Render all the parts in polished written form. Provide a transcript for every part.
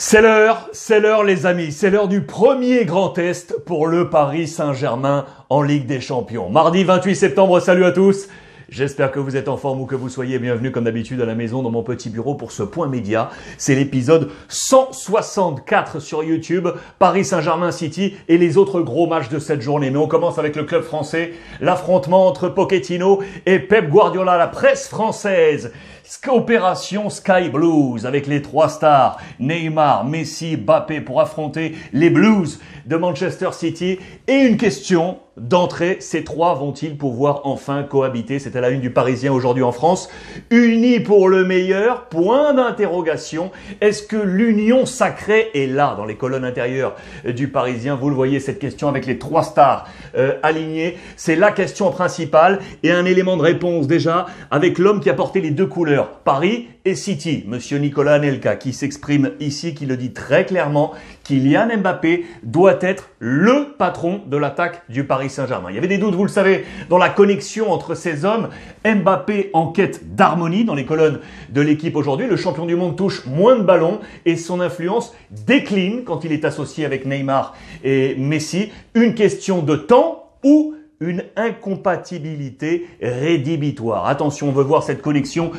C'est l'heure les amis, c'est l'heure du premier grand test pour le Paris Saint-Germain en Ligue des Champions. Mardi 28 septembre, salut à tous. J'espère que vous êtes en forme ou que vous soyez bienvenus comme d'habitude à la maison dans mon petit bureau pour ce point média. C'est l'épisode 164 sur YouTube, Paris Saint-Germain City et les autres gros matchs de cette journée. Mais on commence avec le club français, l'affrontement entre Pochettino et Pep Guardiola, la presse française. Opération Sky Blues avec les trois stars, Neymar, Messi, Mbappé pour affronter les Blues de Manchester City. Et une question d'entrée, ces trois vont-ils pouvoir enfin cohabiter? C'est à la une du Parisien aujourd'hui en France. Unis pour le meilleur, point d'interrogation. Est-ce que l'union sacrée est là dans les colonnes intérieures du Parisien? Vous le voyez, cette question avec les trois stars alignées, c'est la question principale et un élément de réponse déjà avec l'homme qui a porté les deux couleurs, Paris et City, Monsieur Nicolas Anelka, qui s'exprime ici, qui le dit très clairement, Kylian Mbappé doit être le patron de l'attaque du Paris Saint-Germain. Il y avait des doutes, vous le savez, dans la connexion entre ces hommes. Mbappé en quête d'harmonie dans les colonnes de l'équipe aujourd'hui. Le champion du monde touche moins de ballons et son influence décline quand il est associé avec Neymar et Messi. Une question de temps ou une incompatibilité rédhibitoire. Attention, on veut voir cette connexion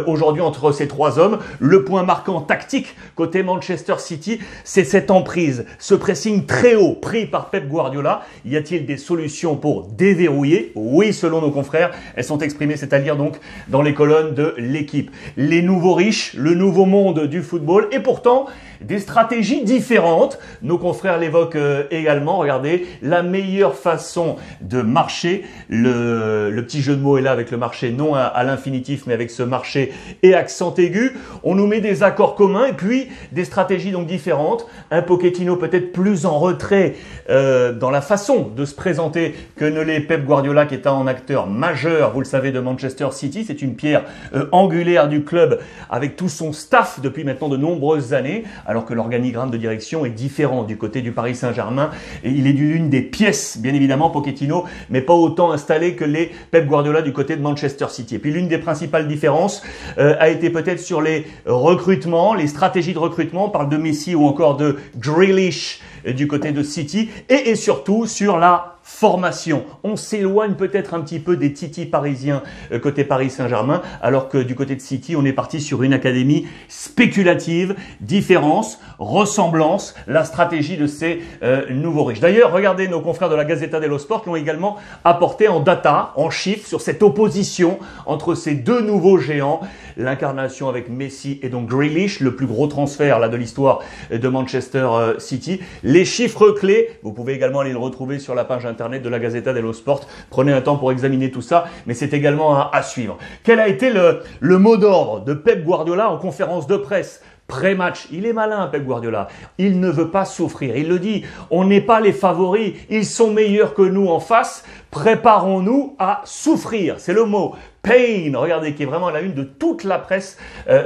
aujourd'hui entre ces trois hommes. Le point marquant tactique côté Manchester City, c'est cette emprise, ce pressing très haut pris par Pep Guardiola. Y a-t-il des solutions pour déverrouiller? Oui, selon nos confrères, elles sont exprimées, c'est à dire donc dans les colonnes de l'équipe. Les nouveaux riches, le nouveau monde du football et pourtant des stratégies différentes. Nos confrères l'évoquent également. Regardez, la meilleure façon de marcher, le petit jeu de mots est là avec le marché, non à l'infinitif, mais avec ce marché et accent aigu. On nous met des accords communs et puis des stratégies donc différentes. Un Pochettino peut-être plus en retrait dans la façon de se présenter que ne l'est Pep Guardiola, qui est un acteur majeur, vous le savez, de Manchester City. C'est une pierre angulaire du club avec tout son staff depuis maintenant de nombreuses années, alors que l'organigramme de direction est différent du côté du Paris Saint-Germain. Et il est l'une des pièces, bien évidemment, Pochettino, mais pas autant installé que les Pep Guardiola du côté de Manchester City. Et puis l'une des principales différences a été peut-être sur les recrutements, les stratégies de recrutement. On parle de Messi ou encore de Grealish du côté de City et surtout sur la formation. On s'éloigne peut-être un petit peu des titis parisiens côté Paris Saint-Germain, alors que du côté de City, on est parti sur une académie spéculative, différence, ressemblance, la stratégie de ces nouveaux riches. D'ailleurs, regardez, nos confrères de la Gazzetta dello Sport l'ont également apporté en data, en chiffres, sur cette opposition entre ces deux nouveaux géants. L'incarnation avec Messi et donc Grealish, le plus gros transfert là de l'histoire de Manchester City. Les chiffres clés, vous pouvez également aller le retrouver sur la page internet de la Gazzetta dello Sport. Prenez un temps pour examiner tout ça, mais c'est également à suivre. Quel a été le mot d'ordre de Pep Guardiola en conférence de presse pré-match? Il est malin, Pep Guardiola. Il ne veut pas souffrir. Il le dit, on n'est pas les favoris. Ils sont meilleurs que nous en face. Préparons-nous à souffrir. C'est le mot. Pain, regardez, qui est vraiment à la une de toute la presse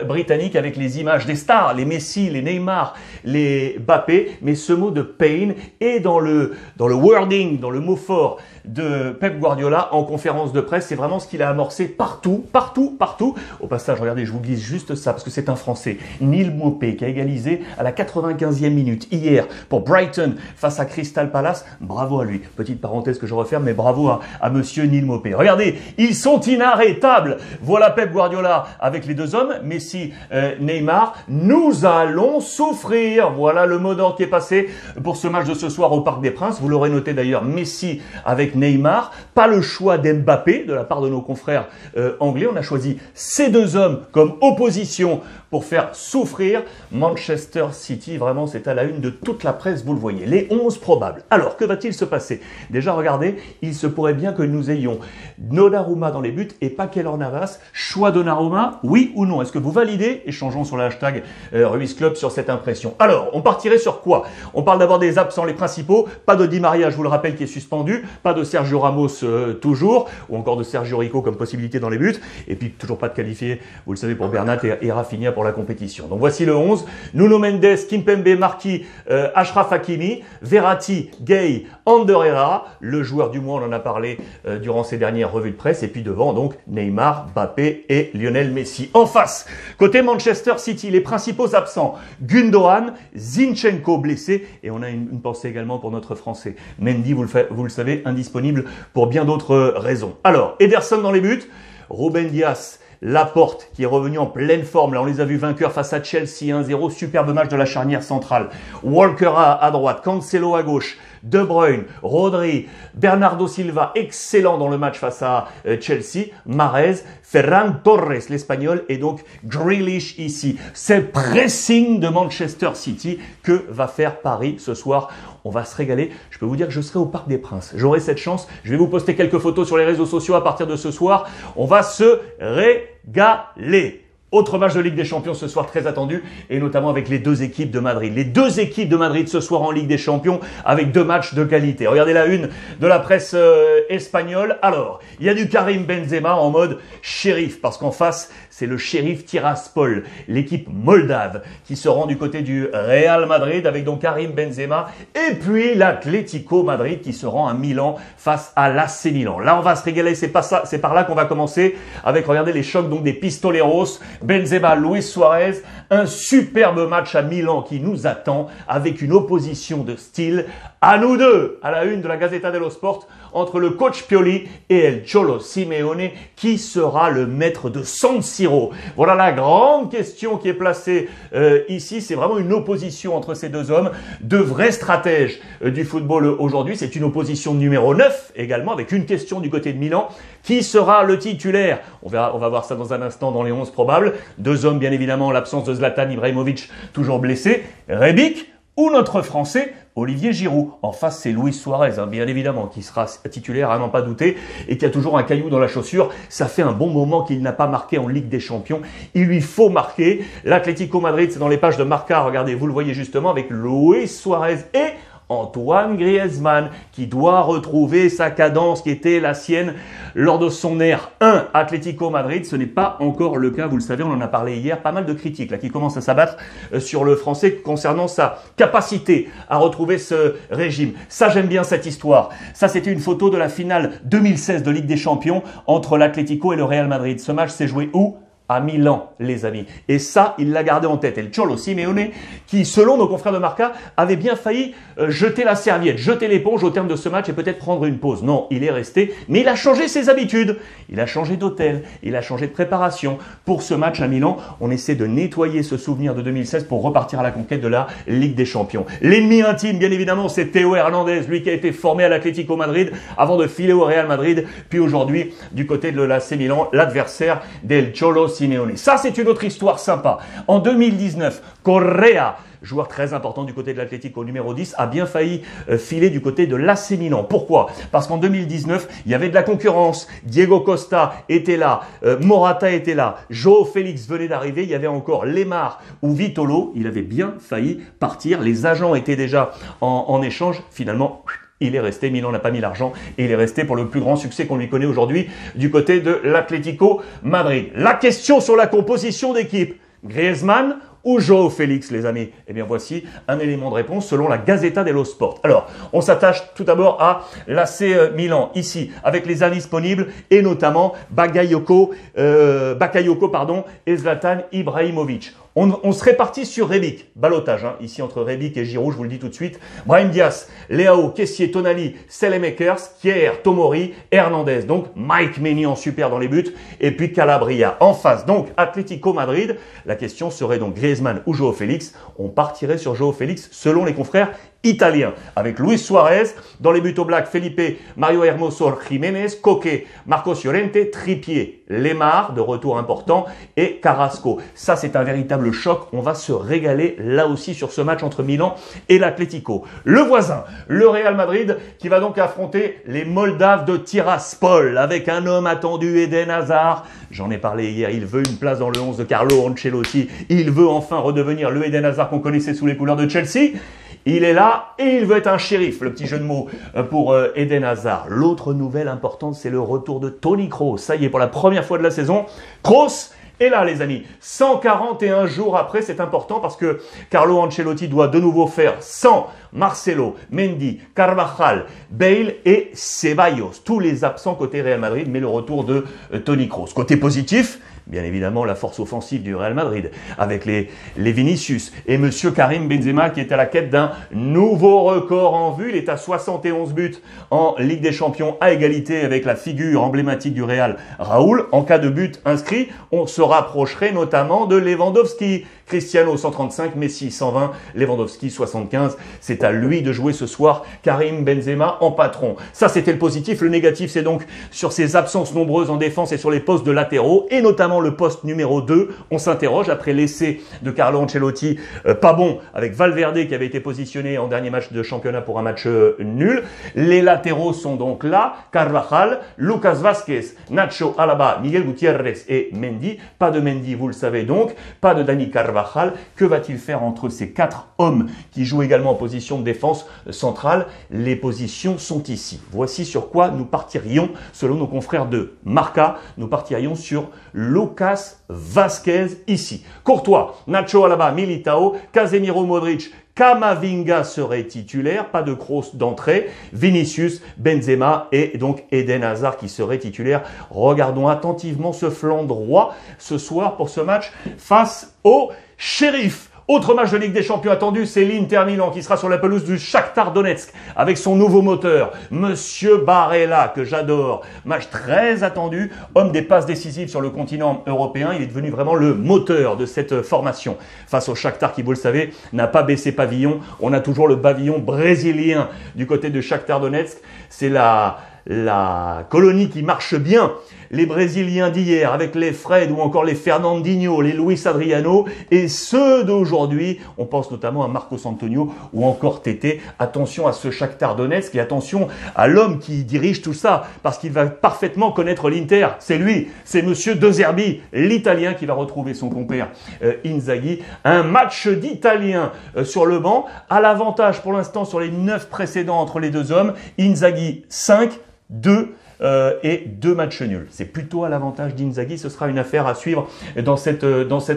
britannique avec les images des stars, les Messi, les Neymar, les Mbappé. Mais ce mot de pain est dans le wording, dans le mot fort de Pep Guardiola en conférence de presse. C'est vraiment ce qu'il a amorcé partout, partout, partout. Au passage, regardez, je vous glisse juste ça parce que c'est un Français, Neil Maupay, qui a égalisé à la 95e minute hier pour Brighton face à Crystal Palace. Bravo à lui. Petite parenthèse que je referme, mais bravo à monsieur Neil Maupay. Regardez, ils sont inarrêtables. Voilà Pep Guardiola avec les deux hommes, Messi, Neymar. Nous allons souffrir. Voilà le mot d'ordre qui est passé pour ce match de ce soir au Parc des Princes. Vous l'aurez noté d'ailleurs, Messi avec Neymar. Pas le choix d'Mbappé de la part de nos confrères anglais. On a choisi ces deux hommes comme opposition pour faire souffrir Manchester City. Vraiment, c'est à la une de toute la presse, vous le voyez. Les 11 probables. Alors, que va-t-il se passer? Déjà, regardez, il se pourrait bien que nous ayons Donnarumma dans les buts et pas Keylor Navas. Choix Donnarumma, oui ou non? Est-ce que vous validez? Échangeons sur le hashtag Ruiz Club sur cette impression. Alors, on partirait sur quoi? On parle d'avoir des absents les principaux. Pas de Di Maria, je vous le rappelle, qui est suspendu. Pas de Sergio Ramos toujours. Ou encore de Sergio Rico comme possibilité dans les buts. Et puis, toujours pas de qualifié, vous le savez, pour Bernat et Rafinha pour pour la compétition. Donc voici le 11. Nuno Mendes, Kimpembe, Marquis, Achraf Hakimi, Verratti, Gueye, Ander Herrera. Le joueur du mois, on en a parlé durant ces dernières revues de presse. Et puis devant, donc, Neymar, Mbappé et Lionel Messi. En face, côté Manchester City, les principaux absents. Gundogan, Zinchenko blessé. Et on a une pensée également pour notre Français. Mendy, vous le savez, indisponible pour bien d'autres raisons. Alors, Ederson dans les buts. Ruben Dias, Laporte qui est revenu en pleine forme. Là, on les a vus vainqueurs face à Chelsea 1-0. Superbe match de la charnière centrale. Walker à droite, Cancelo à gauche. De Bruyne, Rodri, Bernardo Silva, excellent dans le match face à Chelsea, Mahrez, Ferran Torres, l'Espagnol, et donc Grealish ici. C'est le pressing de Manchester City que va faire Paris ce soir. On va se régaler. Je peux vous dire que je serai au Parc des Princes. J'aurai cette chance. Je vais vous poster quelques photos sur les réseaux sociaux à partir de ce soir. On va se régaler. Autre match de Ligue des Champions ce soir très attendu et notamment avec les deux équipes de Madrid. Les deux équipes de Madrid ce soir en Ligue des Champions avec deux matchs de qualité. Regardez la une de la presse espagnole. Alors, il y a du Karim Benzema en mode shérif parce qu'en face, c'est le shérif Tiraspol, l'équipe moldave qui se rend du côté du Real Madrid avec donc Karim Benzema et puis l'Atlético Madrid qui se rend à Milan face à l'AC Milan. Là, on va se régaler. C'est par là qu'on va commencer avec, regardez, les chocs donc des Pistoleros. Benzema, Luis Suarez, un superbe match à Milan qui nous attend avec une opposition de style à nous deux, à la une de la Gazzetta dello Sport, entre le coach Pioli et El Cholo Simeone, qui sera le maître de San Siro. Voilà la grande question qui est placée ici. C'est vraiment une opposition entre ces deux hommes, de vrais stratèges du football aujourd'hui. C'est une opposition numéro 9 également, avec une question du côté de Milan. Qui sera le titulaire? On va voir ça dans un instant dans les 11 probables. Deux hommes, bien évidemment, l'absence de Zlatan Ibrahimovic, toujours blessé. Rebic ou notre Français Olivier Giroud. En face, c'est Luis Suarez, hein, bien évidemment, qui sera titulaire, à n'en pas douter, et qui a toujours un caillou dans la chaussure. Ça fait un bon moment qu'il n'a pas marqué en Ligue des Champions. Il lui faut marquer. L'Atlético Madrid, c'est dans les pages de Marca. Regardez, vous le voyez justement avec Luis Suarez et Antoine Griezmann qui doit retrouver sa cadence qui était la sienne lors de son ère 1 Atlético Madrid. Ce n'est pas encore le cas, vous le savez, on en a parlé hier. Pas mal de critiques là qui commencent à s'abattre sur le Français concernant sa capacité à retrouver ce régime. Ça, j'aime bien cette histoire. Ça, c'était une photo de la finale 2016 de Ligue des Champions entre l'Atlético et le Real Madrid. Ce match s'est joué où? À Milan, les amis. Et ça, il l'a gardé en tête. Et le Cholo Simeone, qui, selon nos confrères de Marca, avait bien failli jeter la serviette, jeter l'éponge au terme de ce match et peut-être prendre une pause. Non, il est resté, mais il a changé ses habitudes. Il a changé d'hôtel, il a changé de préparation. Pour ce match à Milan, on essaie de nettoyer ce souvenir de 2016 pour repartir à la conquête de la Ligue des Champions. L'ennemi intime, bien évidemment, c'est Théo Hernandez, lui qui a été formé à l'Atlético Madrid avant de filer au Real Madrid, puis aujourd'hui, du côté de l'AC Milan, l'adversaire del Cholo Simeone. Ça, c'est une autre histoire sympa. En 2019, Correa, joueur très important du côté de l'Atlético, numéro 10, a bien failli filer du côté de l'AC Milan. Pourquoi? Parce qu'en 2019, il y avait de la concurrence. Diego Costa était là, Morata était là, João Félix venait d'arriver, il y avait encore Lemar ou Vitolo. Il avait bien failli partir. Les agents étaient déjà en échange. Finalement, il est resté, Milan n'a pas mis l'argent et il est resté pour le plus grand succès qu'on lui connaît aujourd'hui du côté de l'Atlético Madrid. La question sur la composition d'équipe, Griezmann ou João Félix, les amis? Eh bien, voici un élément de réponse selon la Gazzetta dello Sport. Alors, on s'attache tout d'abord à l'AC Milan, ici, avec les indisponibles et notamment Bakayoko et Zlatan Ibrahimovic. On se répartit sur Rebic, ballottage, hein, ici entre Rebic et Giroud, je vous le dis tout de suite. Brahim Diaz, Leao, Kessié, Tonali, Selemakers, Kier, Tomori, Hernandez. Donc Mike Maignan super dans les buts et puis Calabria en face. Donc Atlético Madrid, la question serait donc Griezmann ou João Félix. On partirait sur João Félix selon les confrères italien, avec Luis Suarez, dans les buts au black, Felipe, Mario Hermoso, Jiménez, Coque, Marcos Llorente, Trippier, Lemar, de retour important, et Carrasco. Ça, c'est un véritable choc. On va se régaler là aussi sur ce match entre Milan et l'Atlético. Le voisin, le Real Madrid, qui va donc affronter les Moldaves de Tiraspol, avec un homme attendu, Eden Hazard. J'en ai parlé hier, il veut une place dans le 11 de Carlo Ancelotti. Il veut enfin redevenir le Eden Hazard qu'on connaissait sous les couleurs de Chelsea. Il est là et il veut être un shérif, le petit jeu de mots pour Eden Hazard. L'autre nouvelle importante, c'est le retour de Toni Kroos. Ça y est, pour la première fois de la saison, Kroos Et là, les amis, 141 jours après, c'est important parce que Carlo Ancelotti doit de nouveau faire sans Marcelo, Mendy, Carvajal, Bale et Ceballos. Tous les absents côté Real Madrid, mais le retour de Toni Kroos. Côté positif, bien évidemment, la force offensive du Real Madrid, avec les Vinicius et Monsieur Karim Benzema qui est à la quête d'un nouveau record en vue. Il est à 71 buts en Ligue des Champions, à égalité avec la figure emblématique du Real, Raoul. En cas de but inscrit, on se rapprocherait notamment de Lewandowski. Cristiano 135, Messi 120, Lewandowski 75. C'est à lui de jouer ce soir, Karim Benzema en patron. Ça, c'était le positif. Le négatif, c'est donc sur ses absences nombreuses en défense et sur les postes de latéraux, et notamment le poste numéro 2. On s'interroge après l'essai de Carlo Ancelotti, pas bon, avec Valverde qui avait été positionné en dernier match de championnat pour un match nul. Les latéraux sont donc là, Carvajal, Lucas Vázquez, Nacho, Alaba, Miguel Gutiérrez et Mendy. Pas de Mendy, vous le savez donc, pas de Dani Carvajal. Que va-t-il faire entre ces 4 hommes qui jouent également en position de défense centrale? Les positions sont ici. Voici sur quoi nous partirions, selon nos confrères de Marca. Nous partirions sur Lucas Vázquez ici. Courtois, Nacho, Alaba, Militao, Casemiro, Modric, Camavinga serait titulaire, pas de Kroos d'entrée, Vinicius, Benzema et donc Eden Hazard qui serait titulaire. Regardons attentivement ce flanc droit ce soir pour ce match face au Sheriff. Autre match de Ligue des Champions attendu, c'est l'Inter Milan qui sera sur la pelouse du Shakhtar Donetsk avec son nouveau moteur, Monsieur Barella, que j'adore. Match très attendu, homme des passes décisives sur le continent européen. Il est devenu vraiment le moteur de cette formation. Face au Shakhtar qui, vous le savez, n'a pas baissé pavillon. On a toujours le pavillon brésilien du côté de Shakhtar Donetsk. C'est la colonie qui marche bien. Les Brésiliens d'hier avec les Fred ou encore les Fernandinho, les Luis Adriano et ceux d'aujourd'hui, on pense notamment à Marcos Antonio ou encore Tété. Attention à ce Shakhtar Donetsk et attention à l'homme qui dirige tout ça parce qu'il va parfaitement connaître l'Inter. C'est lui, c'est Monsieur De Zerbi, l'Italien qui va retrouver son compère Inzaghi. Un match d'Italiens sur le banc à l'avantage pour l'instant sur les 9 précédents entre les deux hommes. Inzaghi 5, 2 et 2 matchs nuls. C'est plutôt à l'avantage d'Inzaghi. Ce sera une affaire à suivre dans cette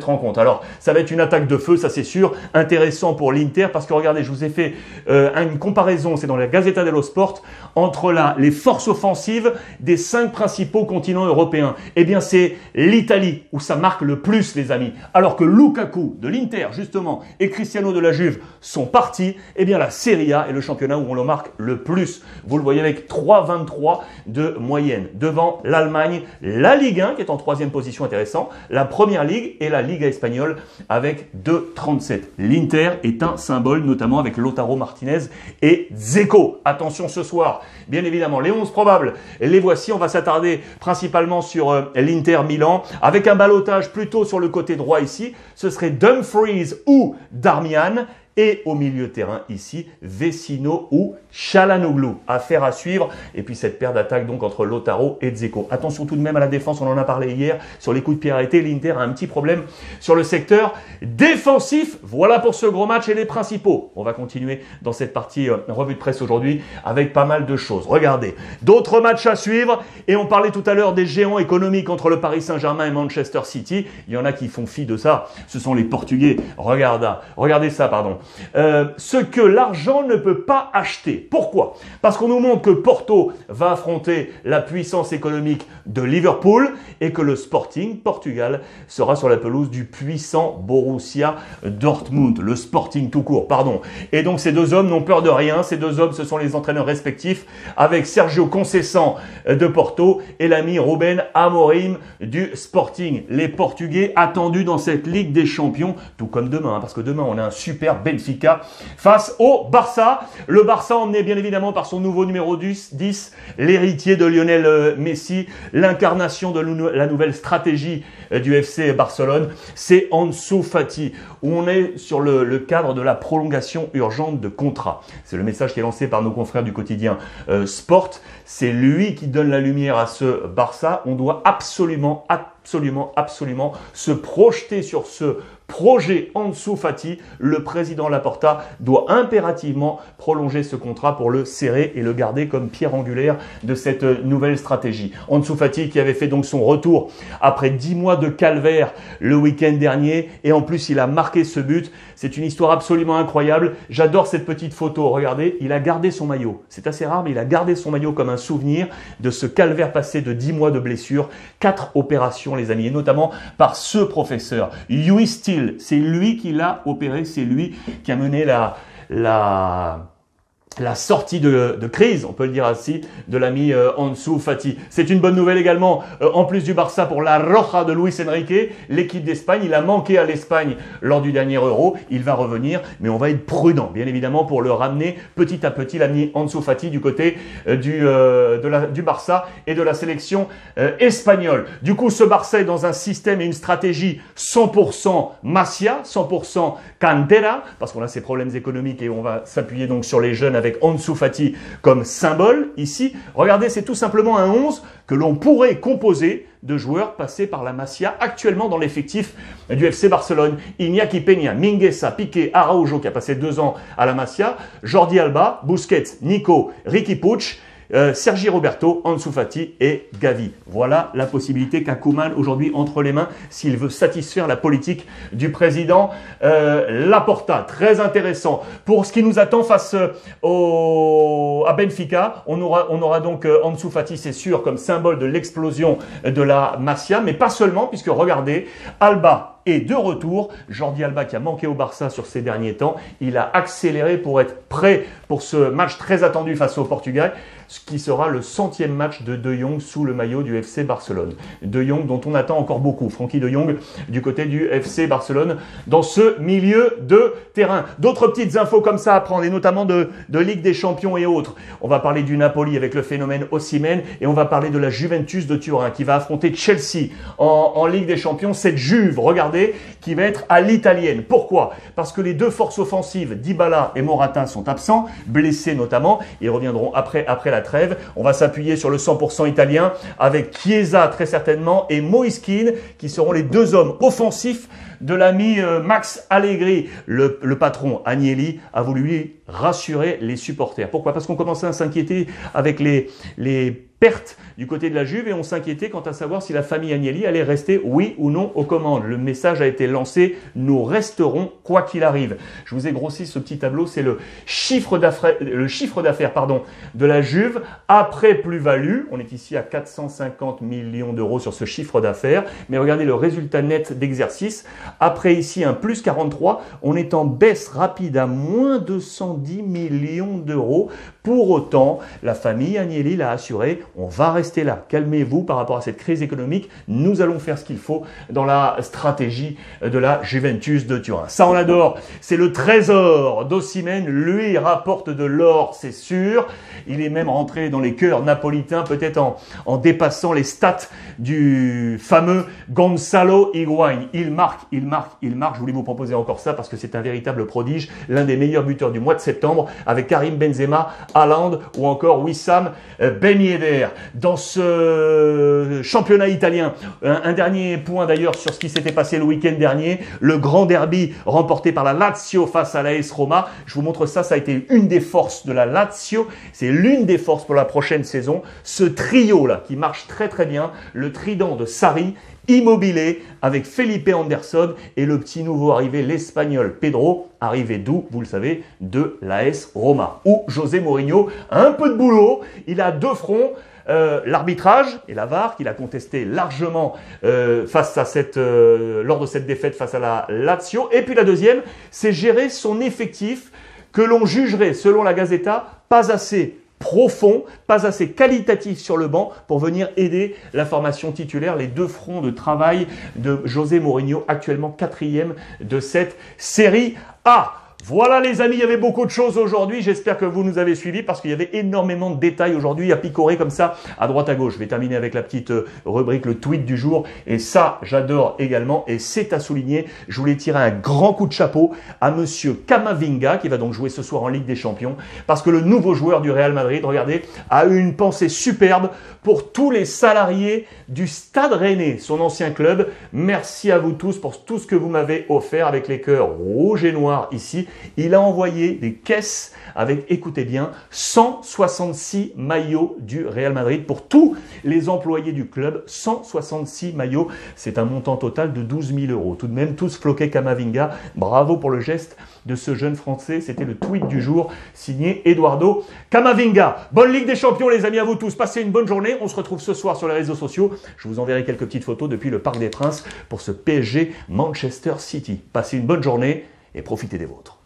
rencontre. Alors, ça va être une attaque de feu, ça c'est sûr. Intéressant pour l'Inter parce que regardez, je vous ai fait une comparaison, c'est dans la Gazzetta dello Sport, entre les forces offensives des 5 principaux continents européens. Eh bien, c'est l'Italie où ça marque le plus, les amis. Alors que Lukaku de l'Inter, justement, et Cristiano de la Juve sont partis, eh bien, la Serie A est le championnat où on le marque le plus. Vous le voyez avec 3,23 de moyenne. Devant l'Allemagne, la Ligue 1 qui est en 3e position, intéressant, la Première Ligue et la Liga espagnole avec 2,37. L'Inter est un symbole, notamment avec Lautaro Martinez et Dzeko. Attention ce soir, bien évidemment, les 11 probables, les voici. On va s'attarder principalement sur l'Inter Milan, avec un ballottage plutôt sur le côté droit ici. Ce serait Dumfries ou Darmian. Et au milieu de terrain ici, Vecino ou Çalhanoğlu. Affaire à suivre. Et puis cette paire d'attaques donc entre Lautaro et Dzeko. Attention tout de même à la défense, on en a parlé hier. Sur les coups de pied arrêtés, l'Inter a un petit problème sur le secteur défensif. Voilà pour ce gros match et les principaux. On va continuer dans cette partie revue de presse aujourd'hui avec pas mal de choses. Regardez, d'autres matchs à suivre. Et on parlait tout à l'heure des géants économiques entre le Paris Saint-Germain et Manchester City. Il y en a qui font fi de ça. Ce sont les Portugais. Regardez ça, pardon. Ce que l'argent ne peut pas acheter. Pourquoi? Parce qu'on nous montre que Porto va affronter la puissance économique de Liverpool et que le Sporting Portugal sera sur la pelouse du puissant Borussia Dortmund, le Sporting tout court, pardon. Et donc ces deux hommes n'ont peur de rien. Ces deux hommes, ce sont les entraîneurs respectifs avec Sergio Conceição de Porto et l'ami Ruben Amorim du Sporting. Les Portugais attendus dans cette Ligue des Champions, tout comme demain, parce que demain on a un super Benfica face au Barça. Le Barça emmené bien évidemment par son nouveau numéro 10, l'héritier de Lionel Messi, l'incarnation de la nouvelle stratégie du FC Barcelone, c'est Ansu Fati, où on est sur le cadre de la prolongation urgente de contrat. C'est le message qui est lancé par nos confrères du quotidien Sport. C'est lui qui donne la lumière à ce Barça. On doit absolument se projeter sur ce projet Ansu Fati, le président Laporta doit impérativement prolonger ce contrat pour le serrer et le garder comme pierre angulaire de cette nouvelle stratégie. Ansu Fati qui avait fait donc son retour après 10 mois de calvaire le week-end dernier et en plus il a marqué ce but. C'est une histoire absolument incroyable. J'adore cette petite photo. Regardez, il a gardé son maillot. C'est assez rare, mais il a gardé son maillot comme un souvenir de ce calvaire passé de 10 mois de blessure. 4 opérations, les amis, et notamment par ce professeur, Louis Steele. C'est lui qui l'a opéré, c'est lui qui a mené la sortie de crise, on peut le dire ainsi, de l'ami Ansu Fati. C'est une bonne nouvelle également, en plus du Barça, pour la Roja de Luis Enrique, l'équipe d'Espagne. Il a manqué à l'Espagne lors du dernier Euro. Il va revenir, mais on va être prudent, bien évidemment, pour le ramener petit à petit, l'ami Ansu Fati, du côté du Barça et de la sélection espagnole. Du coup, ce Barça est dans un système et une stratégie 100% Masia, 100% Cantera, parce qu'on a ces problèmes économiques et on va s'appuyer donc sur les jeunes avec Ansu Fati comme symbole ici. Regardez, c'est tout simplement un 11 que l'on pourrait composer de joueurs passés par la Masia actuellement dans l'effectif du FC Barcelone. Iñaki Peña, Mingueza, Piqué, Araujo qui a passé 2 ans à la Masia, Jordi Alba, Busquets, Nico, Riqui Puig, Sergi Roberto, Ansu Fati et Gavi. Voilà la possibilité qu'a Koeman aujourd'hui entre les mains s'il veut satisfaire la politique du président Laporta. Très intéressant. Pour ce qui nous attend face à Benfica, on aura donc Ansu Fati, c'est sûr, comme symbole de l'explosion de la Masia, mais pas seulement, puisque regardez, Alba est de retour. Jordi Alba qui a manqué au Barça sur ces derniers temps, il a accéléré pour être prêt pour ce match très attendu face au Portugal, ce qui sera le 100e match de De Jong sous le maillot du FC Barcelone. De Jong dont on attend encore beaucoup, Frenkie de Jong du côté du FC Barcelone dans ce milieu de terrain. D'autres petites infos comme ça à prendre et notamment de Ligue des Champions et autres. On va parler du Napoli avec le phénomène Osimhen et on va parler de la Juventus de Turin qui va affronter Chelsea en Ligue des Champions. Cette Juve, regardez, qui va être à l'italienne. Pourquoi? Parce que les deux forces offensives, Dybala et Morata, sont absents, blessés notamment. Ils reviendront après la trêve. On va s'appuyer sur le 100% italien avec Chiesa très certainement et Moïse Kean qui seront les deux hommes offensifs de l'ami Max Allegri. Le patron Agnelli a voulu lui rassurer les supporters. Pourquoi? Parce qu'on commençait à s'inquiéter avec les pertes du côté de la Juve et on s'inquiétait quant à savoir si la famille Agnelli allait rester oui ou non aux commandes. Le message a été lancé, nous resterons quoi qu'il arrive. Je vous ai grossi ce petit tableau, c'est le chiffre d'affaires de la Juve après plus-value. On est ici à 450 millions d'euros sur ce chiffre d'affaires, mais regardez le résultat net d'exercice. Après ici un plus 43, on est en baisse rapide à moins 210 millions d'euros. Pour autant, la famille Agnelli l'a assuré, on va rester là. Calmez-vous par rapport à cette crise économique. Nous allons faire ce qu'il faut dans la stratégie de la Juventus de Turin. Ça, on adore. C'est le trésor d'Osimhen. Lui, il rapporte de l'or, c'est sûr. Il est même rentré dans les cœurs napolitains, peut-être en dépassant les stats du fameux Gonzalo Higuaín. Il marque. Je voulais vous proposer encore ça parce que c'est un véritable prodige. L'un des meilleurs buteurs du mois de septembre avec Karim Benzema, Haaland ou encore Wissam Ben Yedder. Dans ce championnat italien, un dernier point d'ailleurs sur ce qui s'était passé le week-end dernier, le grand derby remporté par la Lazio face à l'AS Roma. Je vous montre ça, ça a été une des forces de la Lazio, c'est l'une des forces pour la prochaine saison. Ce trio-là qui marche très très bien, le trident de Sarri, Immobilier avec Felipe Anderson et le petit nouveau arrivé, l'Espagnol Pedro, arrivé d'où, vous le savez, de l'AS Roma. Où José Mourinho a un peu de boulot, il a deux fronts, l'arbitrage et la VAR qu'il a contesté largement face à lors de cette défaite face à la Lazio. Et puis la deuxième, c'est gérer son effectif que l'on jugerait, selon la Gazzetta, pas assez profond, pas assez qualitatif sur le banc pour venir aider la formation titulaire. Les deux fronts de travail de José Mourinho, actuellement 4e de cette série A. Voilà les amis, il y avait beaucoup de choses aujourd'hui, j'espère que vous nous avez suivis parce qu'il y avait énormément de détails aujourd'hui à picorer comme ça à droite à gauche. Je vais terminer avec la petite rubrique, le tweet du jour, et ça j'adore également et c'est à souligner. Je voulais tirer un grand coup de chapeau à monsieur Camavinga qui va donc jouer ce soir en Ligue des Champions parce que le nouveau joueur du Real Madrid, regardez, a eu une pensée superbe pour tous les salariés du Stade Rennais, son ancien club. Merci à vous tous pour tout ce que vous m'avez offert avec les cœurs rouges et noirs ici. Il a envoyé des caisses avec, écoutez bien, 166 maillots du Real Madrid pour tous les employés du club. 166 maillots, c'est un montant total de 12 000 €. Tout de même, tous floqués Camavinga. Bravo pour le geste de ce jeune Français. C'était le tweet du jour signé Eduardo Camavinga. Bonne Ligue des Champions les amis, à vous tous. Passez une bonne journée. On se retrouve ce soir sur les réseaux sociaux. Je vous enverrai quelques petites photos depuis le Parc des Princes pour ce PSG Manchester City. Passez une bonne journée et profitez des vôtres.